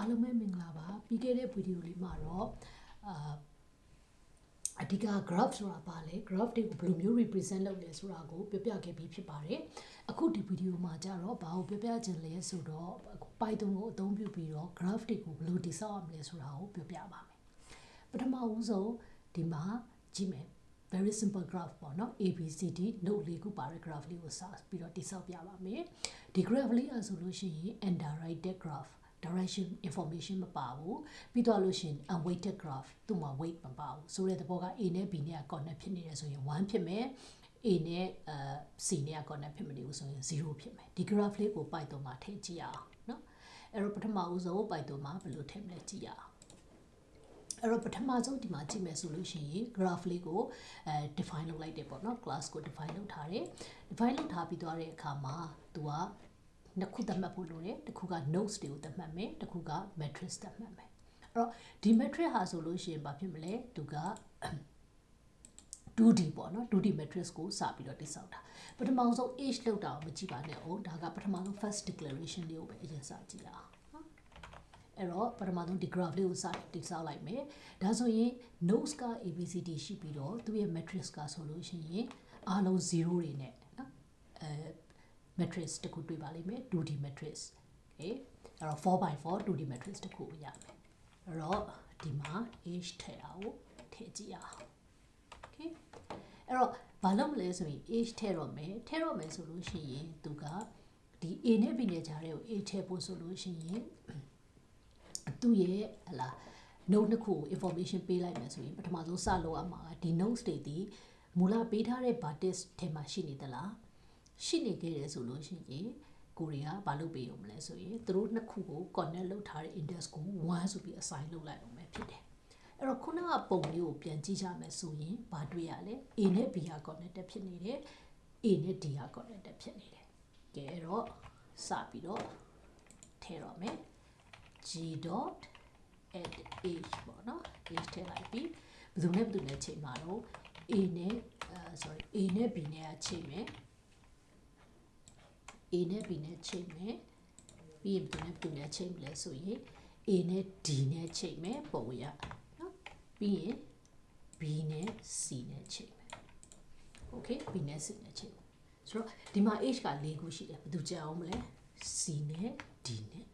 အားလုံးပဲမင်္ဂလာပါပြီးခဲ့တဲ့ဗီဒီယိုလေးမှာတော့အဓိက graph ဆိုတာပါလေ graph တွေကိုဘယ်လိုမျိုး represent လုပ်လဲဆိုတာကိုပြောပြခဲ့ပြီးဖြစ်ပါတယ်အခုဒီဗီဒီယိုမှာကျတော့ဘာကိုပြောပြချင်လဲဆိုတော့ Python ကိုအသုံးပြုပြီးတော့ graph တွေကိုဘယ်လိုတည်ဆောက်ရမလဲဆိုတာကိုပြောပြပါမယ်ပထမဦးဆုံးဒီမှာကြည့်မယ် very simple graph ပေါ့နော် ABCD node လေးခုပါတဲ့ graph လေးကိုစပြီးတော့တည်ဆောက်ပြပါမယ်ဒီ graph လေးအဆိုလို့ရှိရင် undirected graph direction information မပါဘူးပြီးတော့လို့ရှိရင် unweighted graph သူ့မှာ weight မပါဘူးဆိုတဲ့သဘောက A နဲ့ B နဲ့ connect ဖြစ်နေတယ်ဆိုရင်1ဖြစ်မယ် A နဲ့C နဲ့ connect ဖြစ်မနေဘူးဆိုရင်0ဖြစ်မယ်ဒီ graph လေးကို Python မှာထည့်ကြည့်ရအောင်เนาะအဲ့တော့ပထမဦးဆုံး Python မှာဘယ်လိုထည့်မလဲကြည့်ရအောင်အဲ့တော့ပထမဆုံးဒီမှာကြည့်မယ်ဆိုလို့ရှိရင် graph လေးကိုdefine လုပ်လိုက်တယ်ပေါ့နော် class ကို define လုပ်ထားတယ် define လုပ်ထားပြီးသွားတဲ့အခါမှာသူကနှစ်ခုသတ်မှတ်ဖို့လိုတယ်တစ်ခုက nodes တွေကိုသတ်မှတ်မယ်တစ်ခုက matrix သတ်မှတ်မယ်အဲ့တော့ဒီ matrix ဟာဆိုလို့ရှိရင်ဘာဖြစ်မလဲသူက 2D ပေါ့နော် 2D matrix ကိုစပြီးတော့တိစောက်တာပထမဆုံး age လောက်တာကိုမကြည့်ပါနဲ့ဟုတ်ဒါကပထမဆုံး first declaration လေးကိုပဲအရင်စကြည့်ရအောင်နော်အဲ့တော့ပထမဆုံးဒီ graph လေးကိုစတိစောက်လိုက်မယ်ဒါဆိုရင် nodes က ABCD ရှိပြီးတော့သူ့ရဲ့ matrix ကဆိုလို့ရှိရင်အားလုံး0တွေနဲ့နော်matrix တခုတွေ့ပါလိမ့်မယ် 2D matrix okay အဲ့တော့ 4x4 2D matrix တခုရမယ်အဲ့တော့ဒီမှာ age ထည့်အောင်ထည့်ကြည့်အောင် okay အဲ့တော့ဘာလုပ်မလဲဆိုရင် age ထည့်တော့မယ်ဆိုလို့ရှိရင်သူကဒီ A နဲ့ B နဲ့ကြားထဲကို age ထည့်ဖို့ဆိုလို့ရှိရင်သူ့ရဲ့ဟလာ node နှစ်ခုကို information ပေးလိုက်မယ်ဆိုရင်ပထမဆုံးစလုပ်ရမှာဒီ nodes တွေဒီမူလပေးထားတဲ့ vertex ထဲမှာရှိနေသလားရှိနေခဲ့တယ်ဆိုလို့ရှိရင်ကိုရီးယားဘာလုပ်ပေးရုံမလဲဆိုရင်သူတို့နှစ်ခုကို connect လုပ်ထားတဲ့ index ကို1ဆိုပြီး assign လုပ်လိုက်အောင်ပဲဖြစ်တယ်အဲ့တော့ခုနကပုံလေးကိုပြန်ကြည့်ကြမယ်ဆိုရင်ဘာတွေ့ရလဲ A နဲ့ B က connected ဖြစ်နေတယ် A နဲ့ D က connected ဖြစ်နေတယ်ကဲအဲ့တော့စပြီးတော့ထည့်တော့မယ် g.add age ပေါ့နော် age ထည့်လိုက်ပြီးဘယ်သူနဲ့ချိန်မှာတော့ A နဲ့ A နဲ့ B နဲ့ကချိန်မယ်A နဲ့ B နဲ့ချိန်မယ်ပြီးရင်ဘယ်သူနဲ့ချိန်မလဲဆိုရင် A နဲ့ D နဲ့ချိန်မယ်ပုံရနော်ပြီးရင် B နဲ့ C နဲ့ချိန်မယ် okay B နဲ့ C နဲ့ချိန်မယ်ဆိုတော့ဒီမှာ H က၄ခုရှိတယ်ဘယ်သူကြအောင်မလဲ C နဲ့ D နဲ့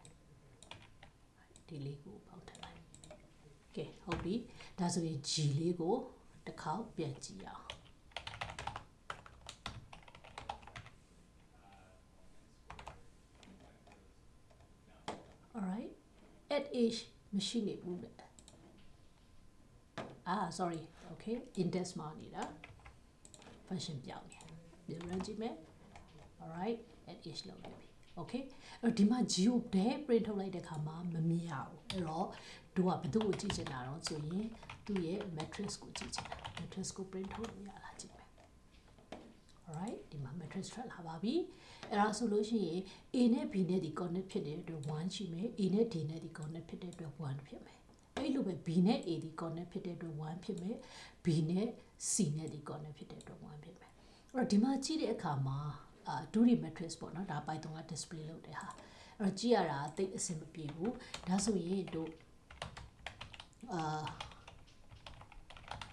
ဒီလေးကိုပေါင်းထည့်လိုက်ကဲဟုတ်ပြီဒါဆိုရင် G လေးကိုတစ်ခေါက်ပြန်ကြည့်အောင်alright at age မရှိနေဘူးလေsorry okay index မှာနေတာ function ပြောင်းနေပြန်ရကြည့်မယ် alright at age လောက်နေပြီ okay အဲ့တော့ဒီမှာ G ကိုဘဲ print ထုတ်လိုက်တဲ့ခါမှာမမြင်ရဘူးအဲ့တော့တို့ကဘယ်သူ့ကိုကြည့်ချင်တာတော့ဆိုရင်သူ့ရဲ့ matrix ကိုကြည့်ချင်တာ matrix ကို print ထုတ်လို့ရလားကြည့်မယ် alright ဒီမှာ matrix ထွက်လာပါပြီအဲ့ဒါဆိုလို့ရှိရင် A နဲ့ B နဲ့ဒီ connect ဖြစ်တဲ့အတွက်1ရှိမယ် A နဲ့ D နဲ့ဒီ connect ဖြစ်တဲ့အတွက်1ဖြစ်မယ်အဲ့လိုပဲ B နဲ့ A ဒီ connect ဖြစ်တဲ့အတွက်1ဖြစ်မယ် B နဲ့ C နဲ့ဒီ connect ဖြစ်တဲ့အတွက်1ဖြစ်မယ်အဲ့တော့ဒီမှာကြည့်တဲ့အခါမှာ2D matrix ပေါ့နော်ဒါ Python က display လုပ်တဲ့ဟာအဲ့တော့ကြည့်ရတာတိတ်အဆင်မပြေဘူးဒါဆိုရင်တို့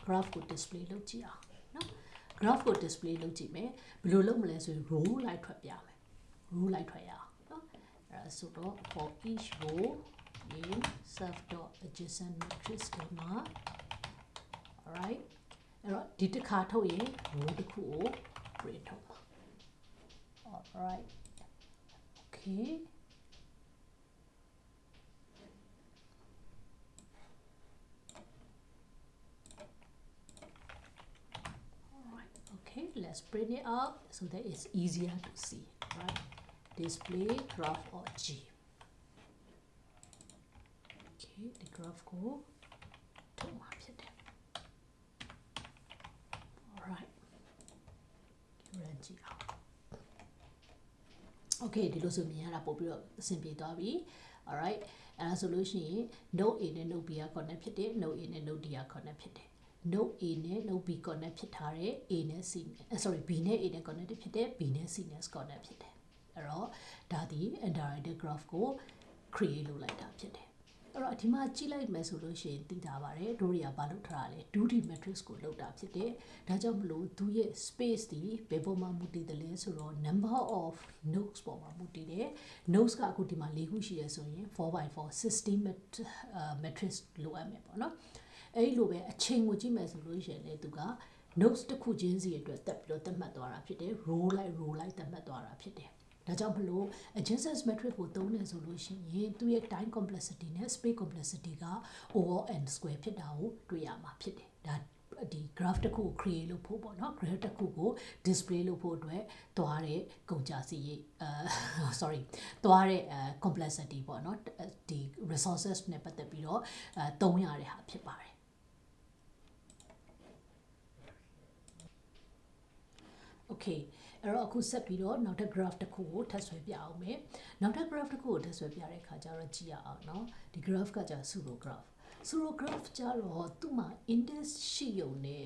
graph ကို display လုပ်ကြည့်အောင်နော် graph ကို display လုပ်ကြည့်မယ်ဘယ်လိုလုပ်မလဲဆိုရင် row လိုက်ထွက်ပြမယ် row လိုက်ထွက်ရအောင်နော်အဲ့ဒါဆိုတော့ for each row in self.adjacent matrix ဒီမှာ alright အဲ့တော့ဒီတစ်ခါထုတ်ရင် row တစ်ခုကို print ထုတ်ပါ alright okay okay let's print it out so that it's easier to see right display graph or G okay the graph ကိုထုတ်မှာဖြစ်တယ် alright run ကြည့်အောင် okay ဒီလိုဆိုမြင်ရတာပို့ပြီးတော့အဆင်ပြေသွားပြီ alright အဲ့ဒါဆိုလို့ရှိရင် node A နဲ့ node B က connect ဖြစ်တယ် node A နဲ့ node D က connect ဖြစ်တယ် node A နဲ့ node B connect ဖြစ်ထားတဲ့ A နဲ့ C နဲ့ sorry B နဲ့ A နဲ့ connect ဖြစ်တယ် B နဲ့ C နဲ့ connect ဖြစ်တယ်အဲ့တော့ဒါဒီ undirected graph ကို create လုပ်လိုက်တာဖြစ်တယ် အဲ့တော့ဒီမှာကြည့်လိုက်မယ်ဆိုလို့ရှိရင်သိတာပါတယ်တို့တွေကဘာလုပ်ထားတာလဲ 2D matrix ကိုလုပ်တာဖြစ်တယ်ဒါကြောင့်မလို့သူရဲ့ space ဒီဘယ်ပေါ်မှာမူတည်တယ်လဲဆိုတော့ number of nodes ပေါ်မှာမူတည်တယ် nodes ကအခုဒီမှာ4ခုရှိရဆိုရင် 4x4 60 matrix လိုအပ်မယ်ပေါ့နော်အဲ့လိုပဲအချိန်ကိုကြည့်မယ်ဆိုလို့ရှိရင်လေသူက nodes တစ်ခုချင်းစီအတွက်တက်ပြီးတော့သတ်မှတ်သွားတာဖြစ်တယ် row like သတ်မှတ်သွားတာဖြစ်တယ်ဒါကြောင့်မလို့ adjacency matrix ကိုသုံးနေဆိုလို့ရှိရင်သူရဲ့ time complexity နဲ့ space complexity က over n square ဖြစ်တာကိုတွေ့ရမှာဖြစ်တယ်ဒါဒီ graph တစ်ခုကို create လုပ်ဖို့ပေါ့နော် graph တစ်ခုကို display လုပ်ဖို့အတွက်သွားတဲ့ကုန်ကြစည်ရေးsorry သွားတဲ့ complexity ပေါ့နော်ဒီ resources နဲ့ပတ်သက်ပြီးတော့သုံးရတဲ့ဟာဖြစ်ပါတယ်Okay အဲ့တော့အခုဆက်ပြီးတော့နောက်ထပ် graph တစ်ခုကိုထပ်ဆွဲပြအောင်မယ်နောက်ထပ် graph တစ်ခုကိုထပ်ဆွဲပြတဲ့အခါကျတော့ကြည့်ရအောင်เนาะဒီ graph ကကြာ pseudo graph ကျတော့သူ့မှာ index ရှိုံနဲ့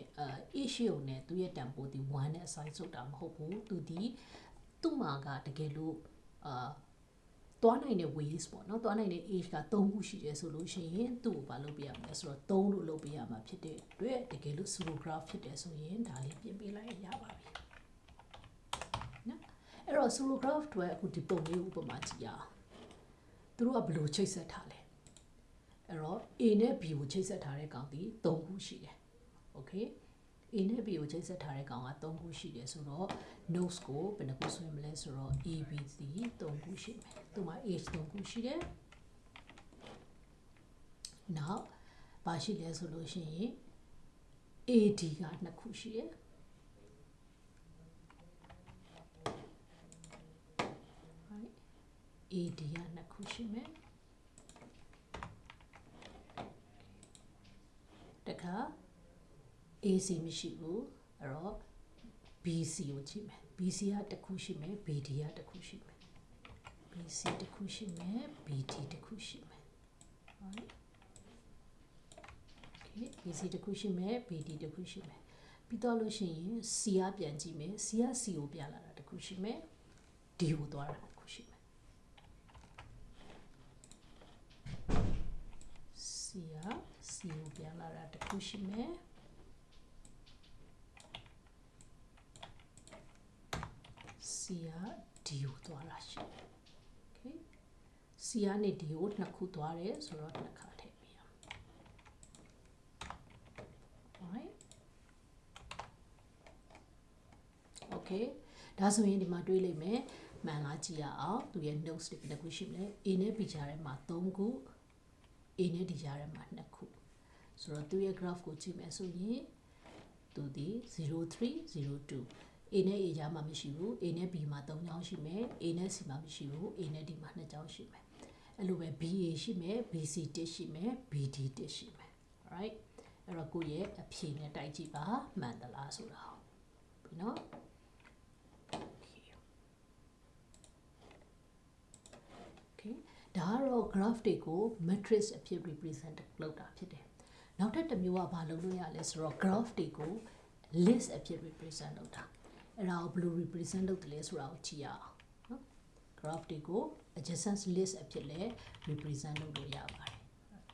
a ရှိုံနဲ့သူရဲ့တန်ဖိုးဒီ1နဲ့ assign လုပ်တာမဟုတ်ဘူးသူ့မှာကတကယ်လို့သွားနိုင်တဲ့ ways ပေါ့နော်သွားနိုင်တဲ့ age က3ခုရှိတယ်ဆိုလို့ရှိရင်သူ့ကိုဘာလုပ်ပြရမလဲဆိုတော့3လို့လုပ်ပြရမှာဖြစ်တဲ့အတွက်တကယ်လို့ pseudo graph ဖြစ်တယ်ဆိုရင်ဒါလေးပြင်ပေးလိုက်ရပါပြီနော်အဲ့တော့ pseudo graph တွေအခုဒီပုံလေးဥပမာကြည့်ရအောင်သူတို့ကဘယ်လိုချိတ်ဆက်ထားလဲအဲ့တော့ A နဲ့ B ကိုချိတ်ဆက်ထားတဲ့ကောင်ဒီ3ခုရှိတယ် okay A နဲ့ B ကိုချိတ်ဆက်ထားတဲ့ကောင်က3ခုရှိတယ်ဆိုတော့ nodes ကိုဘယ်နှခုဆွဲမလဲဆိုတော့ A B C 3ခုရှိမယ်သူမှာ age 3ခုရှိတယ်နောက်ဘာရှိလဲဆိုလို့ရှိရင် AD က2ခုရှိတယ်AD က2ခုရှိမယ်တခါ AC မရှိဘူးအဲ့တော့ BC ကိုကြည့်မယ် BC ကတစ်ခုရှိမယ် BD ကတစ်ခုရှိမယ် BC တစ်ခုရှိမယ် BD တစ်ခုရှိမယ် right okay BC တစ်ခုရှိမယ် BD တစ်ခုရှိမယ်ပြီးတော့လို့ရှိရင် C ကပြန်ကြည့်မယ် C က C ကိုပြန်လာတာတစ်ခုရှိမယ် D ကိုသွားတာတစ်ခုရှိမယ် C က C ကိုပြန်လာတာတစ်ခုရှိမယ်C က D ကိုသွားတာရှိတယ် okay C ကနေ D ကိုနှစ်ခုသွားတယ်ဆိုတော့နှစ်ခါထည့်ပေးရအောင် right okay ဒါဆိုရင်ဒီမှာတွေးလိုက်မယ်မှန်လားကြည့်ရအောင်သူရဲ့ notes တွေဘယ်နှခုရှိမလဲ A နဲ့ B ကြားထဲမှာ3ခု A နဲ့ D ကြားထဲမှာ2ခုဆိုတော့သူရဲ့ graph ကိုကြည့်မယ်ဆိုရင်သူဒီ0302 A နဲ့ A ကြားမှာမရှိဘူး A နဲ့ B မှာ3ချောင်းရှိမယ် A နဲ့ C မှာမရှိဘူး A နဲ့ D မှာ2ချောင်းရှိမယ်အဲ့လိုပဲ BA ရှိမယ် BC 1ရှိမယ် BD 1ရှိမယ် right အဲ့တော့ကိုယ့်ရဲ့အဖြေနဲ့တိုက်ကြည့်ပါမှန်သလားဆိုတာပြီနော် okay ဒါကတော့ graph တွေကို matrix အဖြစ် represent လုပ်တာဖြစ်တယ်နောက်ထပ်တစ်မျိုးကဘာလုပ်လို့ရလဲဆိုတော့ graph တွေကို list အဖြစ် represent လုပ်တာအဲ့ဒါကိုဘယ်လို represent လုပ်တယ်လဲဆိုတာကိုကြည့်ရအောင်နော် graph တွေကို adjacent list အဖြစ်လဲ represent လုပ်လို့ရပါတယ်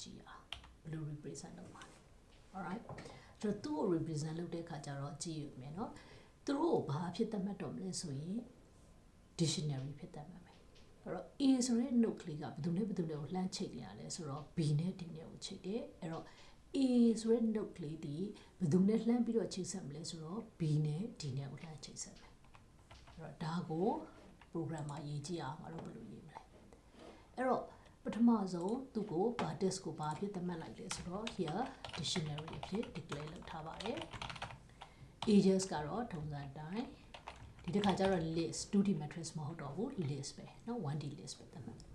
ကြည့်ရအောင်ဘယ်လို represent လုပ်ပါလဲ alright ကျွန်တော်သူ့ကို represent လုပ်တဲ့အခါကျတော့ကြည့်ရမယ်နော်သူတို့ကိုဘာဖြစ်သတ်မှတ်တော့မလဲဆိုရင် dictionary ဖြစ်သတ်မှတ်မယ်အဲ့တော့ A ဆိုတဲ့ note ကလေးကဘယ်သူနဲ့ဘယ်သူနဲ့ကိုလှမ်းချိတ်နေရလဲဆိုတော့ B နဲ့ D နဲ့ကိုချိတ်တယ်အဲ့တော့ A ဆိုတဲ့ note ကလေးဒီဘယ်သူနဲ့လှမ်းပြီးတော့ချိတ်ဆက်မလဲဆိုတော့ B နဲ့ D နဲ့ကိုလှမ်းချိတ်ဆက်မယ်အဲ့တော့ဒါကို program မှာရေးကြည့်အောင်ငါတို့ဘယ်လိုရေးမလဲအဲ့တော့ပထမဆုံးသူ့ကို vertex ကိုဘာဖြစ်သတ်မှတ်လိုက်လဲဆိုတော့ here dictionary အဖြစ် declare လုပ်ထားပါတယ် ages ကတော့ထုံစံတိုင်းဒီတစ်ခါကျတော့ list 2D matrix မဟုတ်တော့ဘူး list ပဲเนาะ 1D list ပဲသတ်မှတ်ဒါ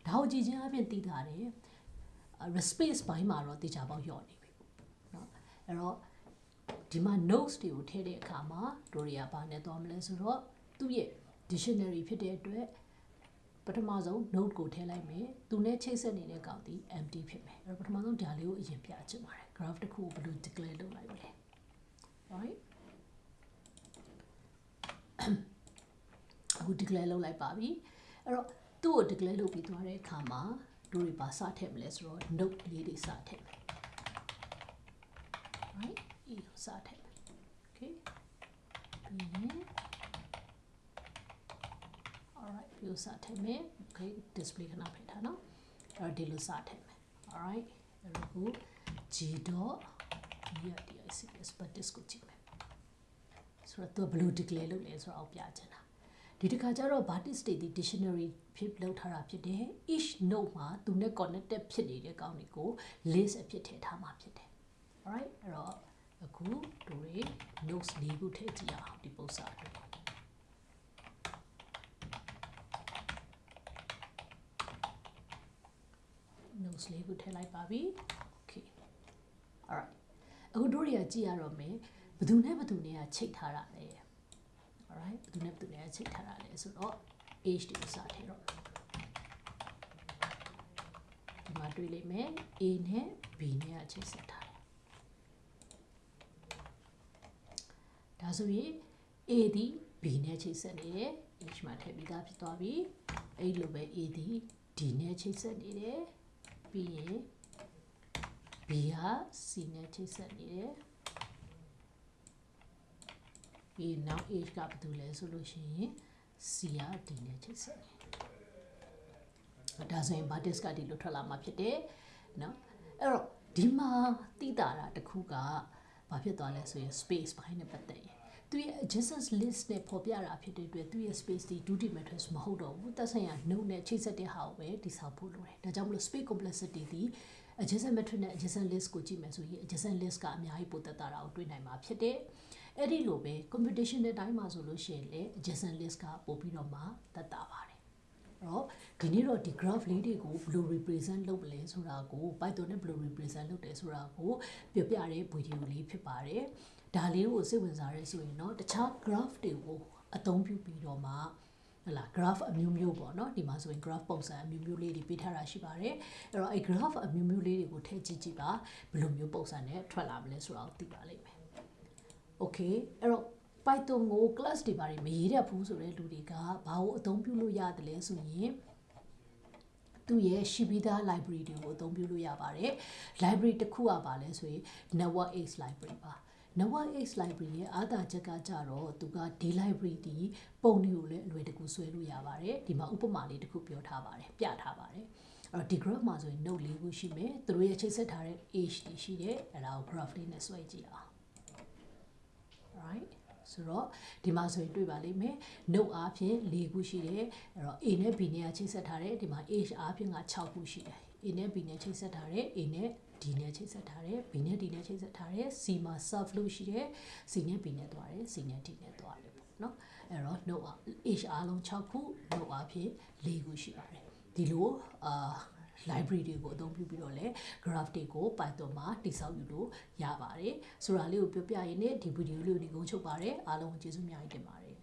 ကိုကြည့်ချင်းအပြင်သိတာတယ် space ဘိုင်းမှာတော့တေချာပေါက်လျော့နေပြီเนาะအဲ့တော့ဒီမှာ notes တွေကိုထည့်တဲ့အခါမှာတို့တွေကဘာနဲ့သွားမလဲဆိုတော့သူ့ရဲ့ dictionary ဖြစ်တဲ့အတွက်ပထမဆုံး note ကိုထည့်လိုက်မယ်သူနဲ့ချိတ်ဆက်နေတဲ့ကောင်ဒီ empty ဖြစ်မယ်အဲ့တော့ပထမဆုံးဒါလေးကိုအရင်ပြချင်ပါတယ် graph တစ်ခုကိုဘယ်လို declare လုပ်လိုက်မလဲ right အခု declare လုပ်လိုက်ပါပြီအဲ့တော့သူ့ကို declare လုပ်ပြီးသွားတဲ့အခါမှာ တို့တွေပါစထည့်မလဲဆိုတော့ note လေးတွေစထည့်မယ် right ဒီလိုစထည့်မယ် okay ပြီးရင် alright ဒီလိုစထည့်မယ် okay display ခဏဖိတ်ထားနော်အဲ့တော့ဒီလိုစထည့်မယ် alright အဲ့တော့ကို g dot dics but this ကိုကြည့်မယ်ဆိုတော့သူဘယ်လို declare လုပ်လဲဆိုတော့ပြချင်တာဒီတစ်ခါကျတော့ Bartis State ဒီ dictionary ဖြစ်လောက်ထားတာဖြစ်တယ် each node မှာသူနဲ့ connected ဖြစ်နေတဲ့ကောင်တွေကို list အဖြစ်ထည့်ထားမှာဖြစ်တယ် alright အဲ့တော့အခုတို့တွေ notes ၄ခုထည့်ကြည့်အောင်ဒီပုံစံအတွက် notes ၄ခုထည့်လိုက်ပါပြီ okay alright အခုတို့တွေကကြည့်ရတော့မယ်ဘယ်သူနဲ့ချိတ်ထားတာလဲ alright ဘယ်သူနဲ့ချိတ်ထားတာလဲဆိုတော့ age ကိုစထည့်တော့ဒီမှာတွေ့လိမ့်မယ် A နဲ့ B နဲ့ချိတ်ဆက်ထားတယ်ဒါဆိုရင် A ဒီ B နဲ့ချိတ်ဆက်နေတယ် age မှာထည့်ပြီးသားဖြစ်သွားပြီအဲ့လိုပဲ A ဒီ D နဲ့ချိတ်ဆက်နေတယ်ပြီးရင် B ဟာ C နဲ့ချိတ်ဆက်နေတယ်ပြီးနောက် age ကဘာတူလဲဆိုလို့ရှိရင် C ဟာ D နဲ့ချိတ်ဆက်နေတယ်ဒါဆိုရင် Bartis ကဒီလိုထွက်လာမှာဖြစ်တယ်နော်အဲ့တော့ဒီမှာတိတာတာတစ်ခုကဘာဖြစ်သွားလဲဆိုရင် space ဘိုင်းနဲ့ပတ်သက်ရင်သူရဲ့ adjacent list နဲ့ပေါ်ပြတာဖြစ်တဲ့အတွက်သူရဲ့ space ဒီ 2D matrix မဟုတ်တော့ဘူးသက်ဆိုင်ရာ node နဲ့ချိတ်ဆက်တဲ့ဟာကိုပဲတိဆောက်ဖို့လိုတယ်ဒါကြောင့်မလို့ space complexity ဒီ adjacent matrix နဲ့ adjacent list ကိုကြည့်မယ်ဆိုရင် adjacent list ကအများကြီးပိုသက်တာကိုတွေ့နိုင်မှာဖြစ်တယ်အဲ့ဒီလိုပဲ computation တဲ့တိုင်းမှာဆိုလို့ရှိရင်လေ adjacent list ကပို့ပြီးတော့မှသက်တာပါတယ်အဲ့တော့ဒီနေ့တော့ဒီ graph လေးတွေကိုဘယ်လို represent လုပ်မလဲဆိုတာကို Python နဲ့ဘယ်လို represent လုပ်တယ်ဆိုတာကိုပြောပြတဲ့ video လေးဖြစ်ပါတယ်ဒါလေးကိုစိတ်ဝင်စားရဲဆိုရင်တော့တခြား graph တွေကိုအသုံးပြုပြီးတော့မှဟလာ graph အမျိုးမျိုးပေါ့နော်ဒီမှာဆိုရင် graph ပုံစံအမျိုးမျိုးလေးတွေပေးထားတာရှိပါတယ်အဲ့တော့အဲ့ graph အမျိုးမျိုးလေးတွေကိုထည့်ကြည့်ပါဘယ်လိုမျိုးပုံစံနဲ့ထွက်လာမလဲဆိုတာကိုသိပါလိမ့်မယ် okay အဲ့တော့ Python ကို class တွေဘာတွေမရေးတတ်ဘူးဆိုတဲ့လူတွေကဘာကိုအသုံးပြုလို့ရတယ်လဲဆိုရင်သူရဲ့ရှိပြီးသား library တွေကိုအသုံးပြုလို့ရပါတယ် library တစ်ခုကပါလဲဆိုရင် network X library ပါ network X library ရဲ့အားသာချက်ကကြတော့သူကဒီ library ဒီပုံတွေကိုလည်းအလွယ်တကူဆွဲလို့ရပါတယ်ဒီမှာဥပမာလေးတစ်ခုပြောထားပါတယ်ပြထားပါတယ်အဲ့တော့ဒီ graph မှာဆိုရင် node ၄ခုရှိမယ်သူတို့ရဲ့ချိတ်ဆက်ထားတဲ့ age တွေရှိတယ်အဲ့ဒါကို graph လေးနဲ့ဆွဲကြည့်အောင် right ဆိုတော့ဒီမှာဆိုရင်တွေ့ပါလိမ့်မယ် node အားဖြင့်၄ခုရှိတယ်အဲ့တော့ A နဲ့ B နဲ့ချိတ်ဆက်ထားတယ်ဒီမှာ age အားဖြင့်က6ခုရှိတယ် A နဲ့ B နဲ့ချိတ်ဆက်ထားတယ် A နဲ့ D နဲ့ချိတ်ဆက်ထားတယ် B နဲ့ D နဲ့ချိတ်ဆက်ထားတယ် C မှာ serve လို့ရှိတယ် C နဲ့ B နဲ့သွားတယ် C နဲ့ D နဲ့သွားတယ်ပေါ့နော်အဲ့တော့ node age အားလုံး6ခု node အားဖြင့်4ခုရှိပါတယ်ဒီလိုlibrary တွေကိုအသုံးပြုပြီးတော့လဲ graph တွေကို Python မှာတိစောက်ယူလို့ရပါတယ်ဆိုတာလေးကိုပြောပြရင်းနဲ့ဒီ video လေးကိုဒီကုန်းချုပ်ပါတယ်အားလုံးကျေးဇူးအများကြီးတင်ပါတယ်